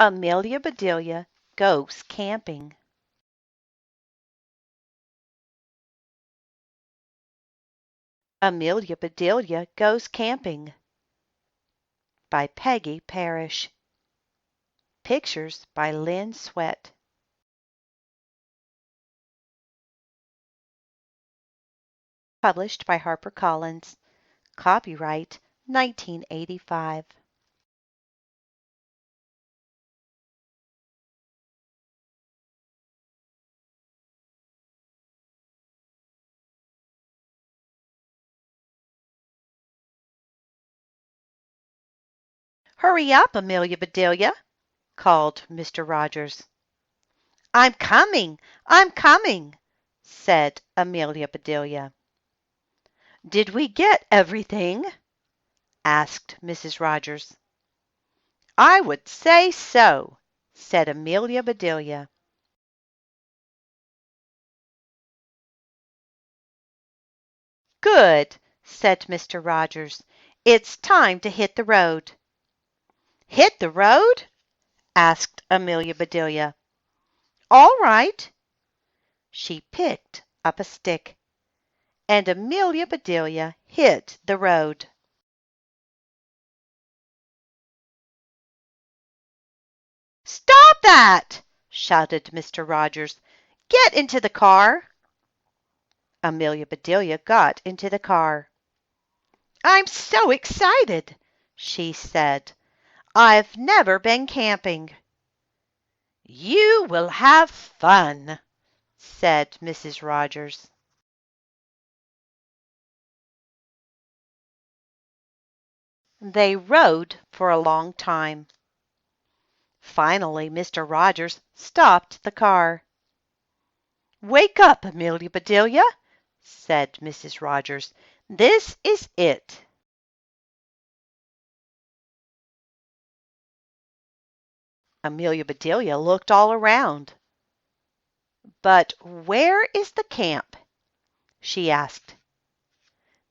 Amelia Bedelia Goes Camping. Amelia Bedelia Goes Camping by Peggy, Parish. Pictures by Lynn. Published by HarperCollins. Copyright 1985. "Hurry up, Amelia Bedelia," called Mr. Rogers. "I'm coming, I'm coming," said Amelia Bedelia. "Did we get everything?" asked Mrs. Rogers. "I would say so," said Amelia Bedelia. "Good," said Mr. Rogers. "It's time to hit the road." "Hit the road?" asked Amelia Bedelia. "All right." She picked up a stick, and Amelia Bedelia hit the road. "Stop that!" shouted Mr. Rogers. "Get into the car." Amelia Bedelia got into the car. "I'm so excited," she said. "I've never been camping." "You will have fun," said Mrs. Rogers. They rode for a long time. Finally Mr. Rogers stopped the car. "Wake up, Amelia Bedelia," said Mrs. Rogers. "This is it." Amelia Bedelia looked all around. "But where is the camp?" she asked.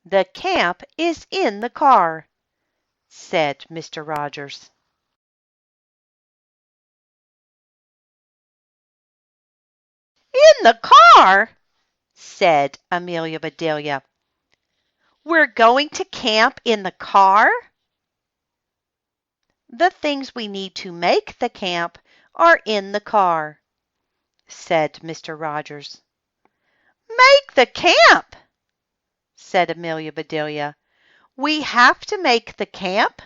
"The camp is in the car," said Mr. Rogers. "In the car!" said Amelia Bedelia. "We're going to camp in the car?" "The things we need to make the camp are in the car," said Mr. Rogers. "Make the camp!" said Amelia Bedelia. "We have to make the camp?"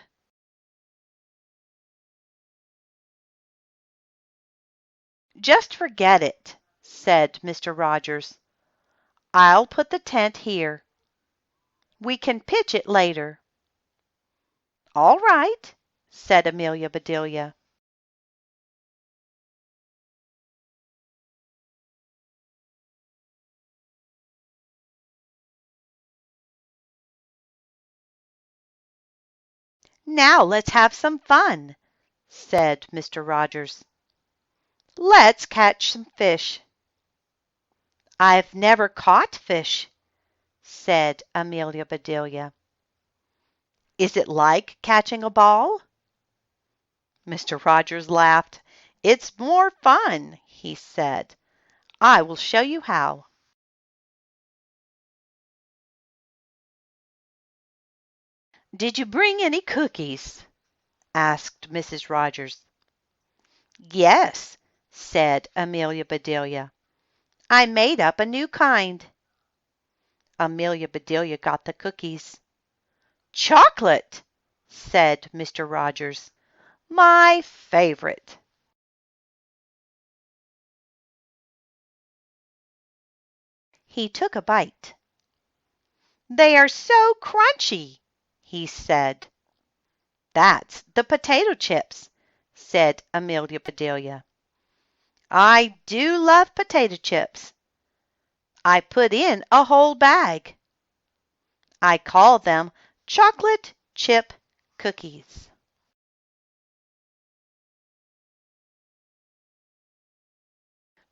"Just forget it," said Mr. Rogers. "I'll put the tent here. We can pitch it later." "All right," said Amelia Bedelia. "Now let's have some fun," said Mr. Rogers. "Let's catch some fish." "I've never caught fish," said Amelia Bedelia. "Is it like catching a ball?" Mr. Rogers laughed. "It's more fun," he said. "I will show you how." "Did you bring any cookies?" asked Mrs. Rogers. "Yes," said Amelia Bedelia. "I made up a new kind." Amelia Bedelia got the cookies. "Chocolate!" said Mr. Rogers. "My favorite." He took a bite. "They are so crunchy," he said. "That's the potato chips," said Amelia Bedelia. "I do love potato chips. I put in a whole bag. I call them chocolate chip cookies."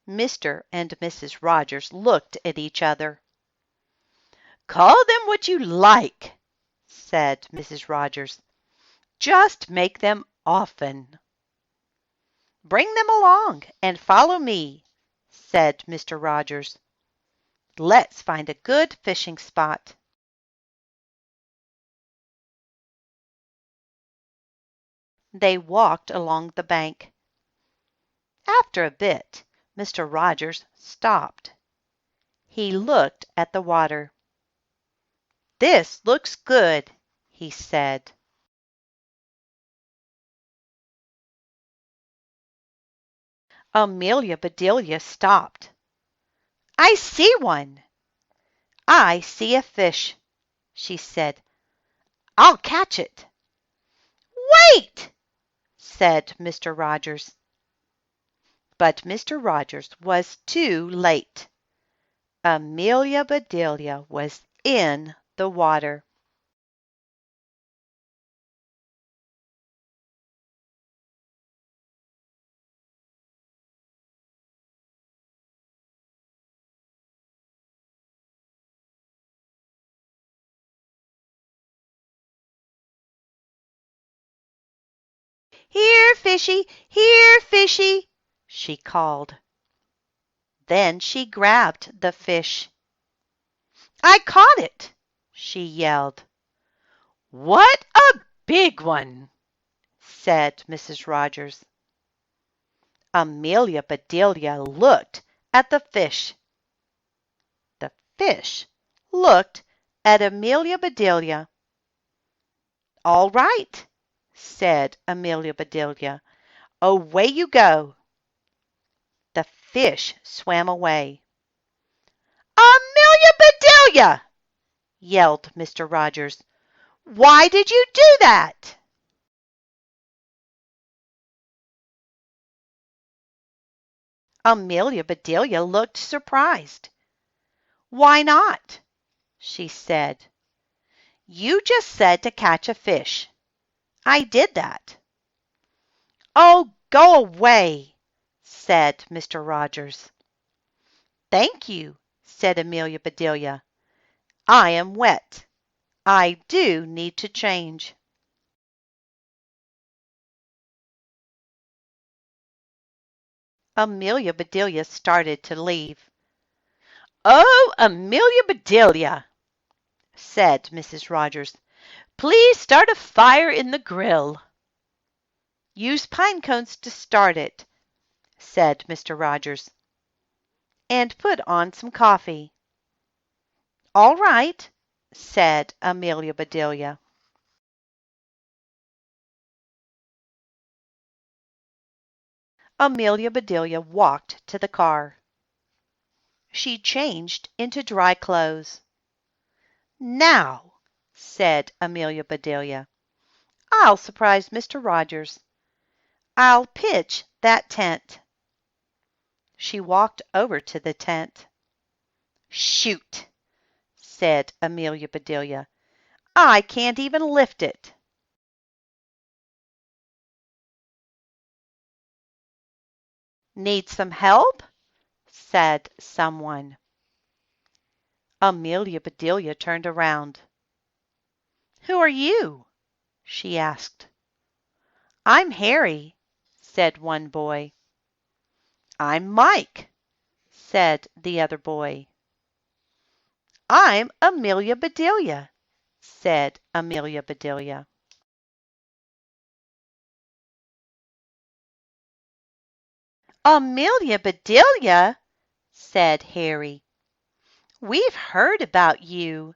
Mr. and Mrs. Rogers looked at each other. "Call them what you like," said Mrs. Rogers. "Just make them often." "Bring them along and follow me," said Mr. Rogers. "Let's find a good fishing spot." They walked along the bank. After a bit, Mr. Rogers stopped. He looked at the water. "This looks good," he said. Amelia Bedelia stopped. "I see one. I see a fish," she said. "I'll catch it." "Wait!" said Mr. Rogers. But Mr. Rogers was too late. Amelia Bedelia was in the water. "Here, fishy! Here, fishy!" she called. Then she grabbed the fish. "I caught it!" she yelled. "What a big one!" said Mrs. Rogers. Amelia Bedelia looked at the fish. The fish looked at Amelia Bedelia. "All right," said Amelia Bedelia. "Away you go." The fish swam away. "Amelia Bedelia!" yelled Mr. Rogers. "Why did you do that?" Amelia Bedelia looked surprised. "Why not?" she said. "You just said to catch a fish. I did that." "Oh, go away," said Mr. Rogers. "Thank you," said Amelia Bedelia. "I am wet. I do need to change." Amelia Bedelia started to leave. "Oh, Amelia Bedelia," said Mrs. Rogers, "please start a fire in the grill." "Use pine cones to start it," said Mr. Rogers. "And put on some coffee." "All right," said Amelia Bedelia. Amelia Bedelia walked to the car. She changed into dry clothes. "Now," said Amelia Bedelia, "I'll surprise Mr. Rogers. I'll pitch that tent." She walked over to the tent. "Shoot," said Amelia Bedelia. "I can't even lift it." "Need some help?" said someone. Amelia Bedelia turned around. "Who are you?" she asked. "I'm Harry," said one boy. "I'm Mike," said the other boy. "I'm Amelia Bedelia," said Amelia Bedelia. "Amelia Bedelia," said Harry. "We've heard about you."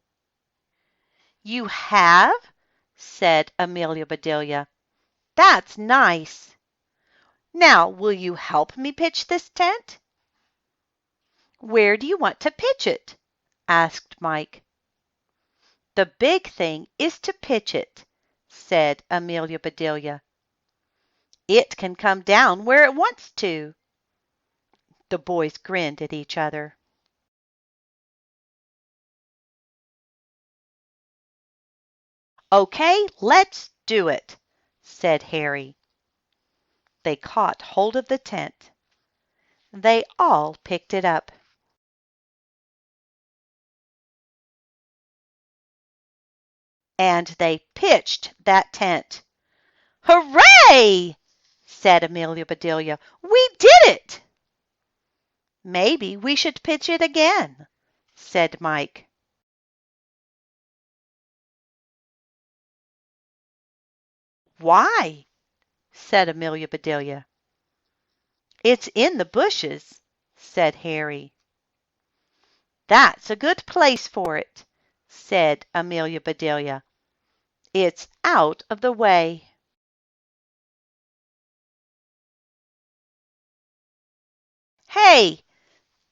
"You have?" said Amelia Bedelia. "That's nice. Now will you help me pitch this tent?" "Where do you want to pitch it?" asked Mike. "The big thing is to pitch it," said Amelia Bedelia. "It can come down where it wants to." The boys grinned at each other. "Okay, let's do it," said Harry. They caught hold of the tent. They all picked it up. And they pitched that tent. "Hooray!" said Amelia Bedelia. "We did it!" "Maybe we should pitch it again," said Mike. "Why?" said Amelia Bedelia. "It's in the bushes," said Harry. "That's a good place for it," said Amelia Bedelia. "It's out of the way." "Hey!"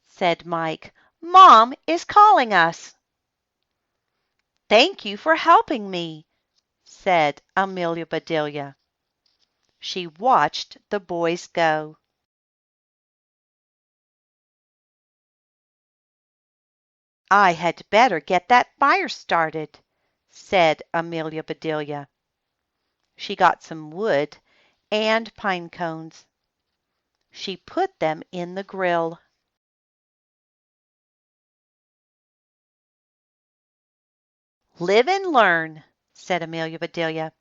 said Mike. "Mom is calling us." "Thank you for helping me," said Amelia Bedelia. She watched the boys go. "I had better get that fire started," said Amelia Bedelia. She got some wood and pine cones. She put them in the grill. "Live and learn," said Amelia Bedelia.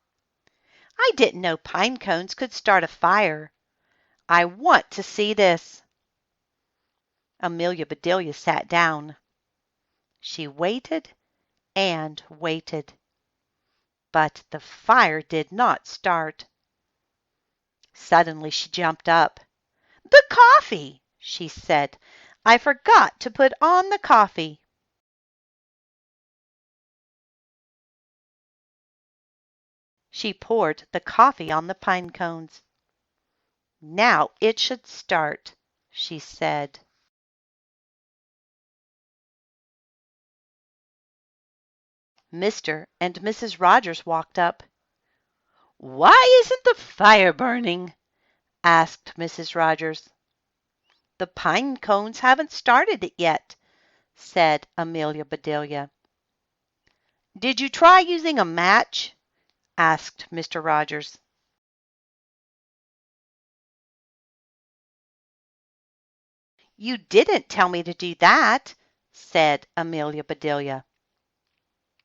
"I didn't know pine cones could start a fire. I want to see this." Amelia Bedelia sat down. She waited and waited, but the fire did not start. Suddenly she jumped up. "The coffee!" she said. "I forgot to put on the coffee." She poured the coffee on the pine cones. "Now it should start," she said. Mr. and Mrs. Rogers walked up. "Why isn't the fire burning?" asked Mrs. Rogers. "The pine cones haven't started it yet," said Amelia Bedelia. "Did you try using a match?" asked Mr. Rogers. "You didn't tell me to do that," said Amelia Bedelia.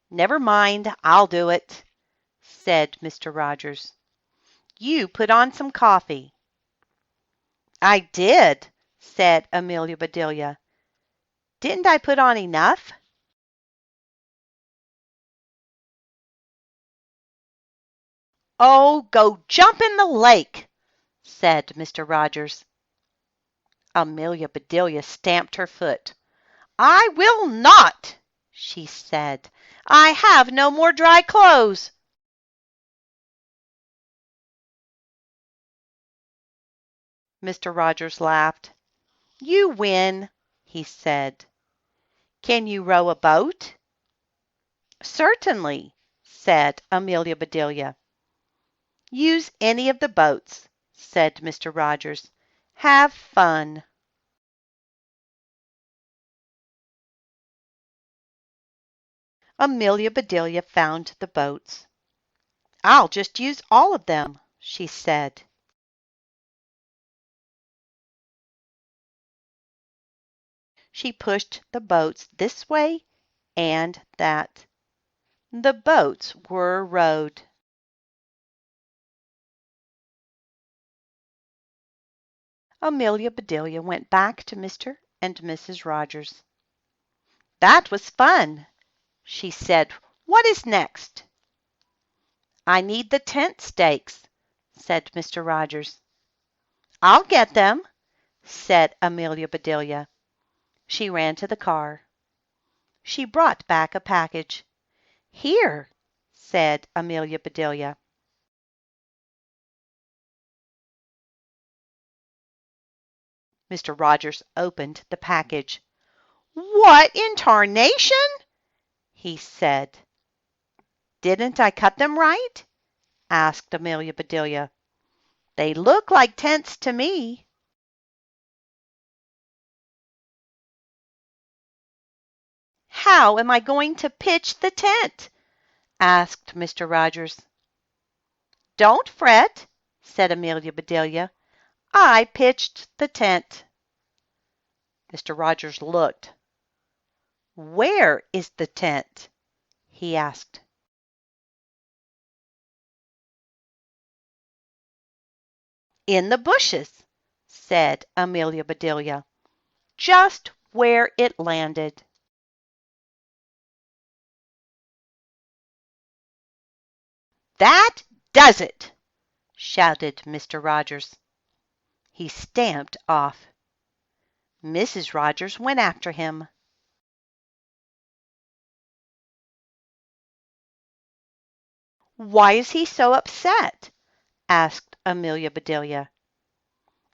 "Never mind, I'll do it," said Mr. Rogers. "You put on some coffee." "I did," said Amelia Bedelia. "Didn't I put on enough?" "Oh, go jump in the lake," said Mr. Rogers. Amelia Bedelia stamped her foot. "I will not," she said. "I have no more dry clothes." Mr. Rogers laughed. "You win," he said. "Can you row a boat?" "Certainly," said Amelia Bedelia. "Use any of the boats," said Mr. Rogers. "Have fun." Amelia Bedelia found the boats. "I'll just use all of them," she said. She pushed the boats this way and that. The boats were rowed. Amelia Bedelia went back to Mr. and Mrs. Rogers. "That was fun," she said. "What is next?" "I need the tent stakes," said Mr. Rogers. "I'll get them," said Amelia Bedelia. She ran to the car. She brought back a package. "Here," said Amelia Bedelia. Mr. Rogers opened the package. "What in tarnation?" he said. "Didn't I cut them right?" asked Amelia Bedelia. "They look like tents to me." "How am I going to pitch the tent?" asked Mr. Rogers. "Don't fret," said Amelia Bedelia. "I pitched the tent." Mr. Rogers looked. "Where is the tent?" he asked. In the bushes, said Amelia Bedelia, just where it landed. That does it, shouted Mr. Rogers. He stamped off. Mrs. Rogers went after him. Why is he so upset? Asked Amelia Bedelia.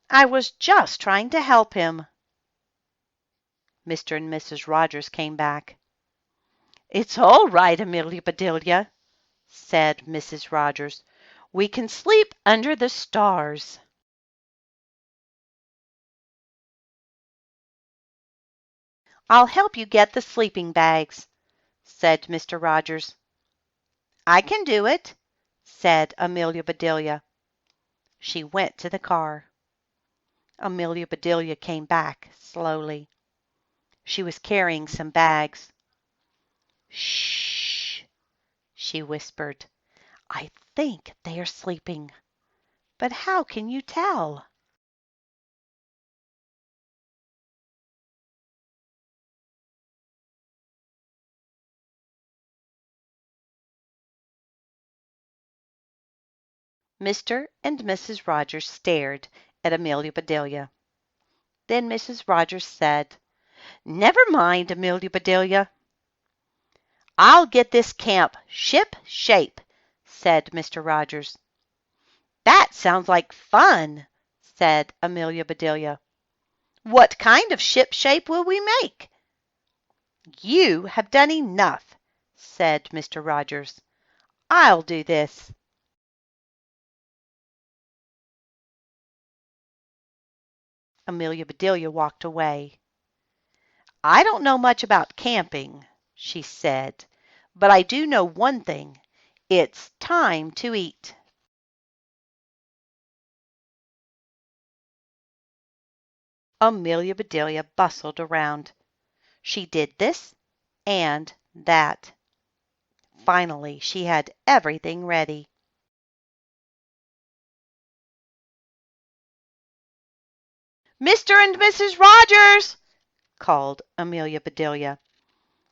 I was just trying to help him. Mr. and Mrs. Rogers came back. It's all right, Amelia Bedelia, said Mrs. Rogers. We can sleep under the stars. I'll help you get the sleeping bags, said Mr. Rogers. I can do it, said Amelia Bedelia. She went to the car. Amelia Bedelia came back slowly. She was carrying some bags. Shh, she whispered. I think they are sleeping. But how can you tell? Mr. and Mrs. Rogers stared at Amelia Bedelia. Then Mrs. Rogers said, Never mind, Amelia Bedelia. I'll get this camp ship shape, said Mr. Rogers. That sounds like fun, said Amelia Bedelia. What kind of ship shape will we make? You have done enough, said Mr. Rogers. I'll do this. Amelia Bedelia walked away. I don't know much about camping, she said, but I do know one thing. It's time to eat. Amelia Bedelia bustled around. She did this and that. Finally, she had everything ready. Mr. and Mrs. Rogers, called Amelia Bedelia.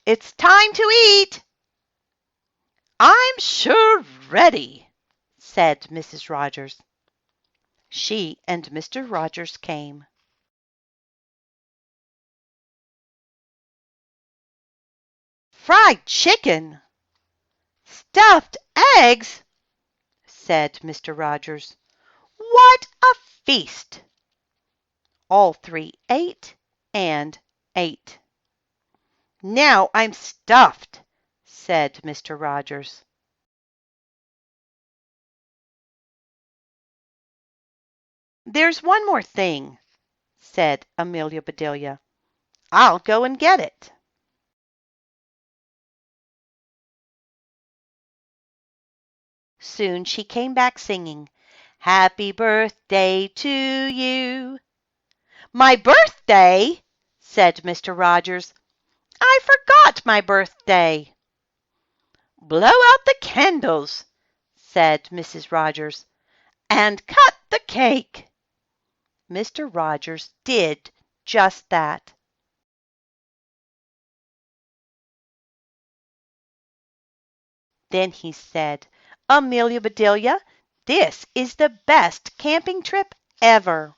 It's time to eat. I'm sure ready, said Mrs. Rogers. She and Mr. Rogers came. Fried chicken! Stuffed eggs! said Mr. Rogers. What a feast! All three ate and ate. Now I'm stuffed, said Mr. Rogers. There's one more thing, said Amelia Bedelia. I'll go and get it. Soon she came back singing, Happy birthday to you. My birthday, said Mr. Rogers. I forgot my birthday. Blow out the candles, said Mrs. Rogers, and cut the cake. Mr. Rogers did just that. Then he said, Amelia Bedelia, this is the best camping trip ever.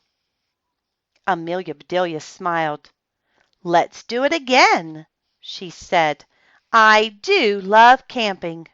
Amelia Bedelia smiled. Let's do it again, she said. I do love camping.